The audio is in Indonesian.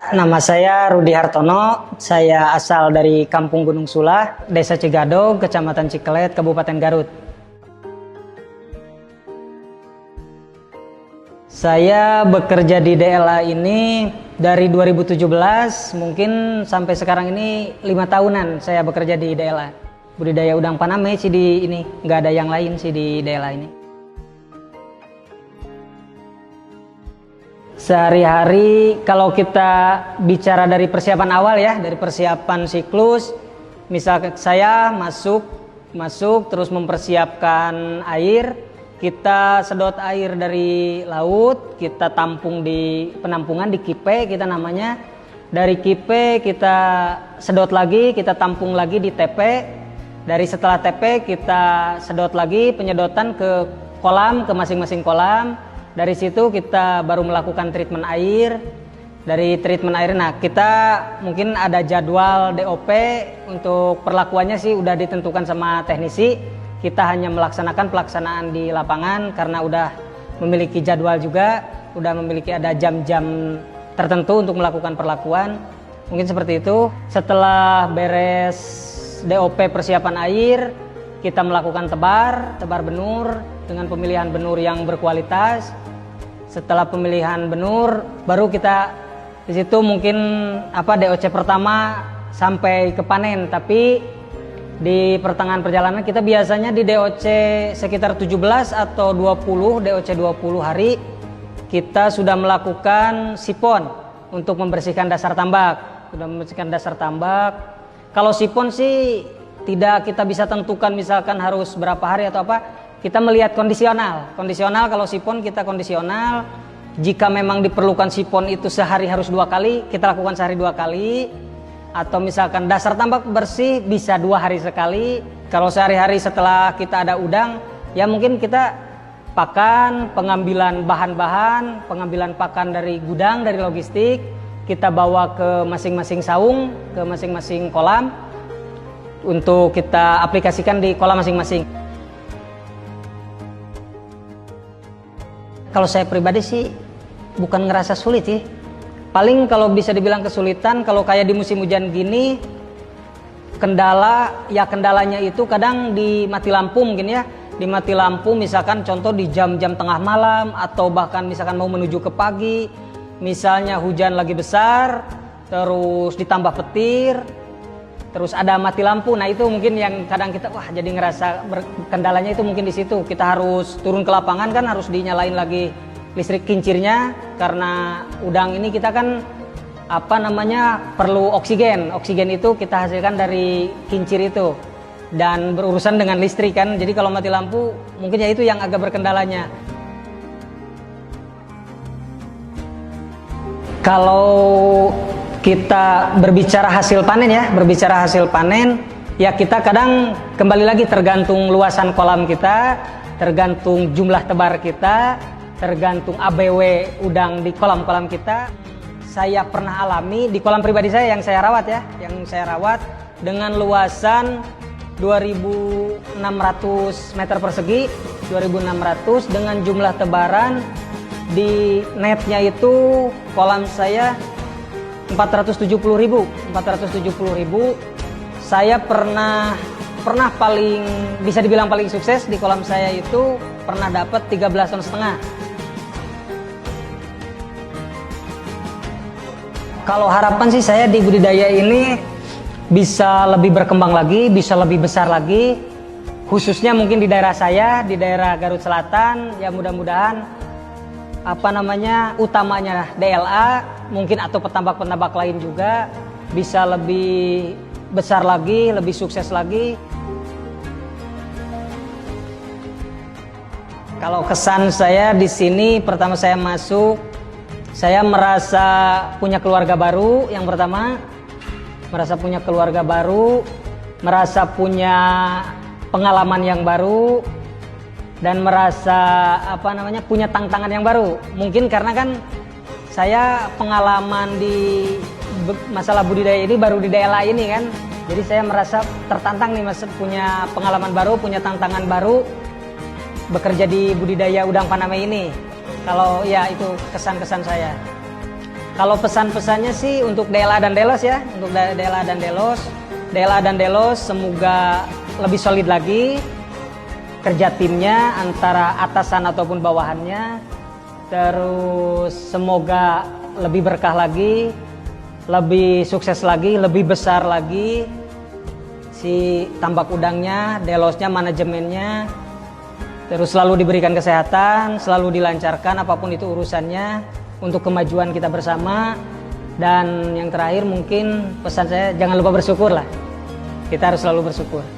Nama saya Rudi Hartono, saya asal dari Kampung Gunung Sulah, Desa Cigadog, Kecamatan Cikelet, Kabupaten Garut. Saya bekerja di DLA ini dari 2017, mungkin sampai sekarang ini 5 tahunan saya bekerja di DLA. Budidaya udang Paname sih di ini, nggak ada yang lain sih di DLA ini. Sehari-hari kalau kita bicara dari persiapan awal ya, dari persiapan siklus, misalkan saya masuk terus mempersiapkan air, kita sedot air dari laut, kita tampung di penampungan di kipe kita namanya. Dari kipe kita sedot lagi, kita tampung lagi di TP. Dari setelah TP kita sedot lagi penyedotan ke kolam, ke masing-masing kolam. Dari situ kita baru melakukan treatment air. Dari treatment air, nah kita mungkin ada jadwal DOP untuk perlakuannya sih udah ditentukan sama teknisi. Kita hanya melaksanakan pelaksanaan di lapangan karena udah memiliki jadwal juga, udah memiliki ada jam-jam tertentu untuk melakukan perlakuan. Mungkin seperti itu. Setelah beres DOP persiapan air, kita melakukan tebar benur dengan pemilihan benur yang berkualitas. Setelah pemilihan benur, baru kita di situ mungkin DOC pertama sampai ke panen. Tapi di pertengahan perjalanan kita biasanya di DOC sekitar 17 atau 20, DOC 20 hari kita sudah melakukan sipon untuk membersihkan dasar tambak. Sudah membersihkan dasar tambak. Kalau sipon sih tidak kita bisa tentukan misalkan harus berapa hari atau apa. Kita melihat kondisional. Kondisional kalau sipon kita kondisional. Jika memang diperlukan sipon itu sehari harus 2 kali, kita lakukan sehari 2 kali. Atau misalkan dasar tambak bersih bisa 2 hari sekali. Kalau sehari-hari setelah kita ada udang, ya mungkin kita pakan, pengambilan bahan-bahan, pengambilan pakan dari gudang, dari logistik, kita bawa ke masing-masing saung, ke masing-masing kolam untuk kita aplikasikan di kolam masing-masing. Kalau saya pribadi sih bukan ngerasa sulit ya. Paling kalau bisa dibilang kesulitan kalau kayak di musim hujan gini, kendalanya itu kadang di mati lampu mungkin ya. Di mati lampu misalkan contoh di jam-jam tengah malam atau bahkan misalkan mau menuju ke pagi. Misalnya hujan lagi besar, terus ditambah petir, terus ada mati lampu. Nah itu mungkin yang kadang kita jadi ngerasa kendalanya itu mungkin di situ. Kita harus turun ke lapangan kan harus dinyalain lagi listrik kincirnya karena udang ini kita kan perlu oksigen. Oksigen itu kita hasilkan dari kincir itu dan berurusan dengan listrik kan. Jadi kalau mati lampu mungkin ya itu yang agak berkendalanya. Kalau kita berbicara hasil panen ya kita kadang kembali lagi tergantung luasan kolam kita, tergantung jumlah tebar kita, tergantung ABW udang di kolam-kolam kita. Saya pernah alami di kolam pribadi saya yang saya rawat dengan luasan 2.600 meter persegi, 2.600 dengan jumlah tebaran di netnya itu kolam saya 470.000. Saya pernah paling bisa dibilang paling sukses di kolam saya itu pernah dapat 13,5 ton. Kalau harapan sih saya di budidaya ini bisa lebih berkembang lagi, bisa lebih besar lagi, khususnya mungkin di daerah saya, di daerah Garut Selatan. Ya mudah-mudahan utamanya DLA mungkin atau petambak-petambak lain juga bisa lebih besar lagi, lebih sukses lagi. Kalau kesan saya di sini, pertama saya masuk, saya merasa punya keluarga baru. Yang pertama, merasa punya keluarga baru, merasa punya pengalaman yang baru, dan merasa punya tantangan yang baru. Mungkin karena kan saya pengalaman di masalah budidaya ini baru di DLA ini kan. Jadi saya merasa tertantang nih, punya pengalaman baru, punya tantangan baru bekerja di budidaya udang Paname ini. Kalau ya itu kesan-kesan saya. Kalau pesan-pesannya sih untuk Dela dan Delos ya, untuk Dela dan Delos. Dela dan Delos semoga lebih solid lagi kerja timnya antara atasan ataupun bawahannya. Terus semoga lebih berkah lagi, lebih sukses lagi, lebih besar lagi. Si tambak udangnya, Delosnya, manajemennya. Terus selalu diberikan kesehatan, selalu dilancarkan apapun itu urusannya untuk kemajuan kita bersama. Dan yang terakhir mungkin pesan saya, jangan lupa bersyukur lah. Kita harus selalu bersyukur.